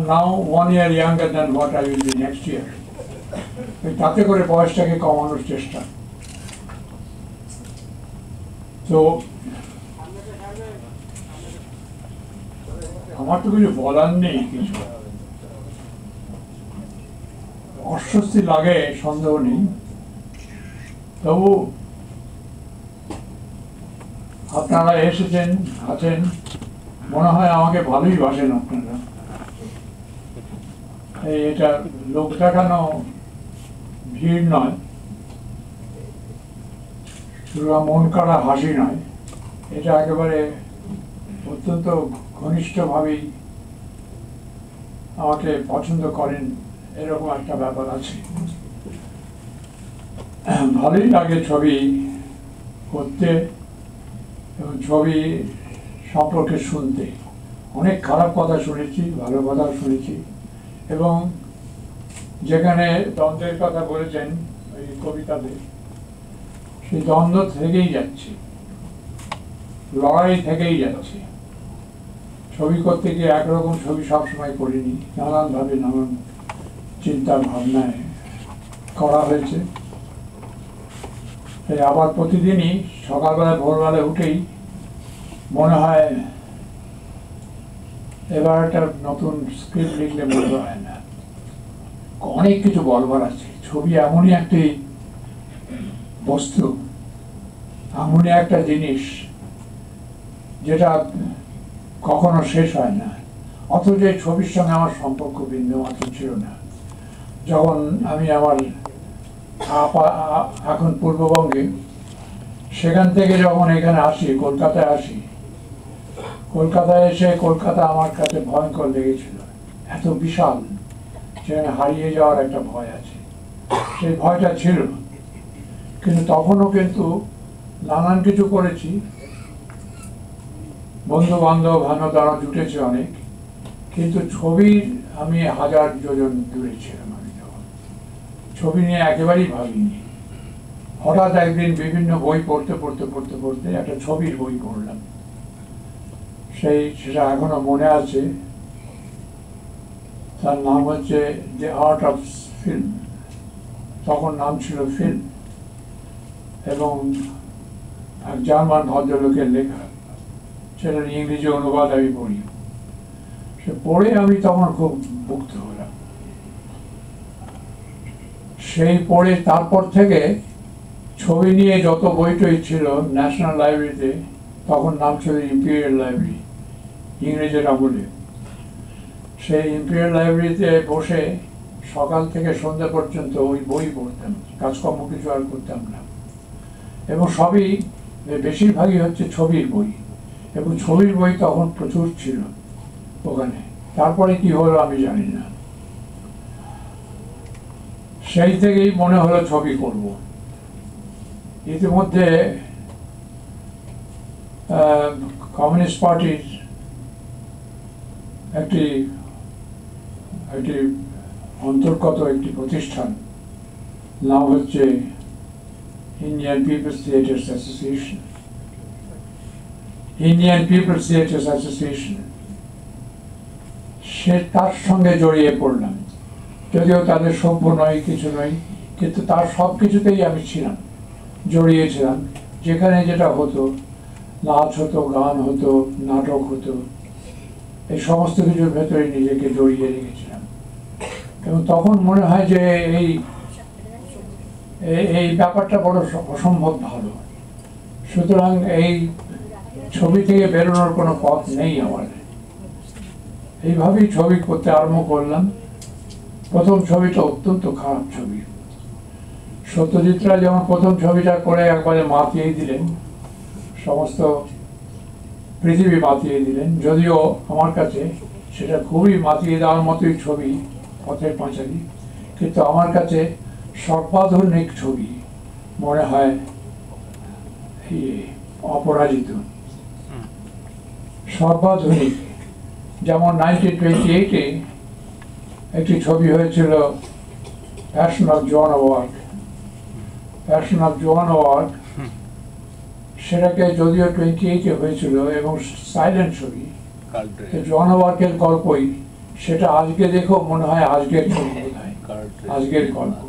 now 1 year younger than what I will be next year. তাতে করে বয়সটাকে কমানোর চেষ্টা। তো আমার তো কিছু বলার নেই, কিছু অস্বস্তি লাগে সন্দেহ নেই, তবু আপনারা এসেছেন আছেন, মনে হয় আমাকে ভালোই বাসেন আপনারা। এটা লোক দেখানো ভিড় নয়, শুধু মন কাড়া হাসি নয়, এটা একেবারে অত্যন্ত ঘনিষ্ঠভাবেই আমাকে পছন্দ করেন এরকম একটা ব্যাপার আছে। ভালোই লাগে ছবি করতে এবং ছবি সম্পর্কে শুনতে। অনেক খারাপ কথা শুনেছি, ভালো কথা শুনেছি, এবং যেখানে দ্বন্দ্বের কথা বলেছেন ওই কবিতাতে, সেই দ্বন্দ্ব থেকেই যাচ্ছে, লড়াই থেকেই যাচ্ছে। ছবি করতে গিয়ে একরকম ছবি সবসময় করিনি, নানানভাবে নানান চিন্তা ভাবনায় করা হয়েছে। তাই আবার প্রতিদিনই সকালবেলা ভোরবেলা উঠেই মনে হয় এবার একটা নতুন স্ক্রিপ্ট লিখলে মনে হয় না, অনেক কিছু বলবার আছে। ছবি এমনই একটি বস্তু, এমনই একটা জিনিস যেটা কখনো শেষ হয় না। অথচ এই ছবির সঙ্গে আমার সম্পর্ক বিন্দুমাত্র ছিল না। যখন আমি আমার এখন পূর্ববঙ্গে, সেখান থেকে যখন এখানে আসি, কলকাতায় আসি, কলকাতায় এসে কলকাতা আমার কাছে ভয়ঙ্কর লেগেছিল। এত বিশাল, সেখানে হারিয়ে যাওয়ার একটা ভয় আছে, সেই ভয়টা ছিল। কিন্তু তখনও কিন্তু নানান কিছু করেছি, বন্ধু বান্ধব তারা জুটেছে অনেক, কিন্তু ছবির আমি হাজার যোজন দূরে ছিলাম। আমি যখন ছবি নিয়ে একেবারেই ভাবিনি, হঠাৎ একদিন বিভিন্ন বই পড়তে একটা ছবির বই পড়লাম। সেটা এখনো মনে আছে, তার নাম হচ্ছে দ্য আর্ট অফ ফিল্ম, তখন নাম ছিল ফিল্ম, এবং এক জার্মান ভদ্রলোকের লেখা। সেটার ইংরেজি অনুবাদ আমি পড়ি। সে পড়ে আমি তখন খুব মুগ্ধ হলাম। সেই পড়ে তারপর থেকে ছবি নিয়ে যত বইটই ছিল ন্যাশনাল লাইব্রেরিতে, তখন নাম ছিল ইম্পিরিয়াল লাইব্রেরি ইংরেজের আমলে, সেই ইম্পিরিয়াল লাইব্রেরিতে বসে সকাল থেকে সন্ধ্যা পর্যন্ত ওই বই পড়তাম, কাজকর্ম কিছু আর করতাম না। এবং সবই বেশিরভাগই হচ্ছে ছবির বই, এবং ছবির বই তখন প্রচুর ছিল ওখানে। তারপরে কি হলো আমি জানি না। সেই থেকেই মনে হলো ছবি করব। ইতিমধ্যে কমিউনিস্ট পার্টির একটি অন্তর্গত একটি প্রতিষ্ঠান, নাম হচ্ছে Indian People's Theatres Association, Indian People's Theatres Association, সে তার সঙ্গে জড়িয়ে পড়লাম। যদিও তাদের সভ্য নয়, কিছু নয়, কিন্তু তার সব কিছুতেই আমি ছিলাম, জড়িয়েছিলাম। যেখানে যেটা হতো, নাচ হতো, গান হতো, নাটক হতো, এই সমস্ত কিছুর ভেতরে নিজেকে জড়িয়ে রেখেছিলাম। এবং তখন মনে হয় যে এই ব্যাপারটা বড় অসম্ভব ভালো। সুতরাং এই ছবি থেকে বেরোনোর কোনো পথ নেই আমার। এইভাবেই ছবি করতে আরম্ভ করলাম। প্রথম ছবিটা অত্যন্ত খারাপ ছবি। সত্যজিৎ রায় যেমন প্রথম ছবিটা করে একবারে মাতিয়ে দিলেন, সমস্ত পৃথিবী মাতিয়ে দিলেন। যদিও আমার কাছে সেটা খুবই মাতিয়ে দেওয়ার মতোই ছবি, পথের পাঁচালী, কিন্তু আমার কাছে সর্বাধুনিক ছবি মনে হয় অপরাজিত। সর্বাধুনিক, যেমন 1928-এ একটি ছবি হয়েছিল প্যাশন অফ জোয়ান অফ আর্ক। প্যাশন অফ জোয়ান অফ আর্ক সেটাকে যদিও 28-এ হয়েছিল এবং সাইলেন্ট ছবি, জোয়ান অফ আর্কের গল্পই সেটা আজকে দেখো মনে হয় আজকের ছবি, বোধহয় আজকের গল্প,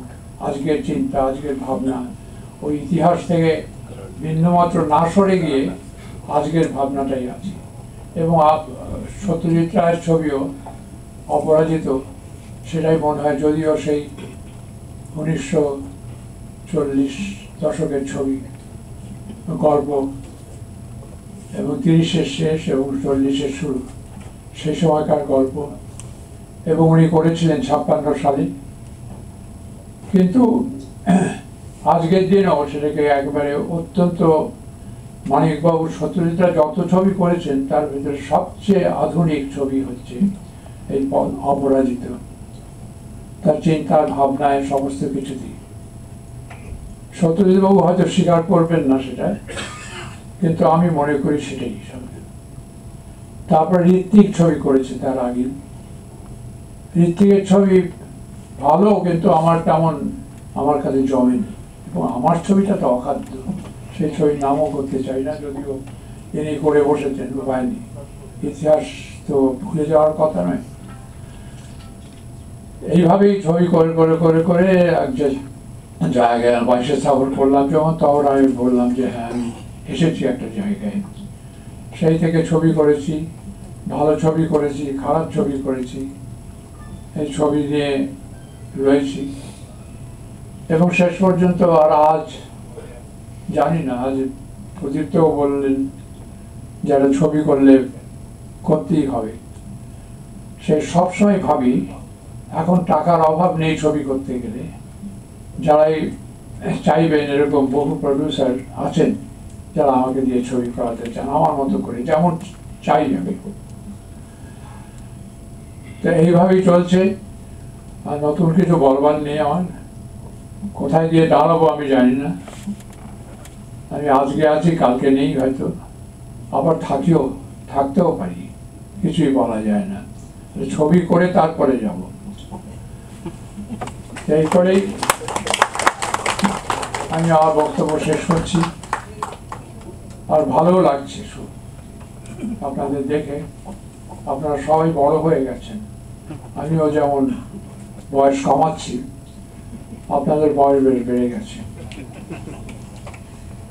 আজকের চিন্তা, আজকের ভাবনা। ওই ইতিহাস থেকে বিন্দুমাত্র না সরে গিয়ে আজকের ভাবনাটাই আছে। এবং সত্যজিৎ রায়ের ছবিও অপরাজিত, সেটাই মনে হয়, যদিও সেই 1940 দশকের ছবি, গল্প, এবং 30-এর শেষ এবং 40-এর শুরু, সেই সময়কার গল্প, এবং উনি করেছিলেন 56 সালে। কিন্তু আজকের দিনেও সেটাকে একবারে অত্যন্ত, মানিকবাবু সত্যজিৎরা যত ছবি করেছেন তার ভিতরে সবচেয়ে আধুনিক ছবি হচ্ছে এই অপরাজিত। তার চিন্তার ভাবনায় সমস্ত কিছুতেই। সত্যজিৎবাবু হয়তো স্বীকার করবেন না সেটা, কিন্তু আমি মনে করি সেটাই। তারপর ঋত্বিক ছবি করেছে তার আগে। ঋত্বিকের ছবি ভালো, কিন্তু আমার তেমন, আমার কাছে জমেনি। এবং আমার ছবিটা তো অখাদ্য, সেই ছবির নামও করতে চাই না, যদিও ইনি করে বসেছেন, পায়নি। ইতিহাস তো ভুলে যাওয়ার কথা নয়। এইভাবেই ছবি করে করে করে করে এক জায়গায় 22 শ্রাবণ করলাম যখন, তখন আমি বললাম যে হ্যাঁ আমি এসেছি একটা জায়গায়। সেই থেকে ছবি করেছি, ভালো ছবি করেছি, খারাপ ছবি করেছি, এই ছবি নিয়ে রয়েছি। এবং শেষ পর্যন্ত, আর আজ জানি না, আজ প্রদীপ্তও বললেন যারা ছবি করলে করতেই হবে। সে সবসময় ভাবি এখন টাকার অভাব নেই ছবি করতে গেলে। যারাই চাইবেন, এরকম বহু প্রডিউসার আছেন যারা আমাকে দিয়ে ছবি করাতে চান, আমার মতো করে, যেমন চাই আমি। তো এইভাবেই চলছে। আর নতুন কিছু বলবার নেই আমার। কোথায় গিয়ে দাঁড়াবো আমি জানি না। আমি আজকে আছি, কালকে নেই, হয়তো আবার থাকতেও পারি, কিছুই বলা যায় না। ছবি করে তারপরে যাব। এই করেই আমি আমার বক্তব্য শেষ করছি। আর ভালোও লাগছে আপনাদের দেখে। আপনারা সবাই বড় হয়ে গেছেন, আমিও যেমন বয়স কমাচ্ছি, আপনাদের বয়স বেশ বেড়ে গেছে।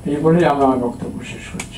এই বলেই আমি আমার বক্তব্য শেষ করছি।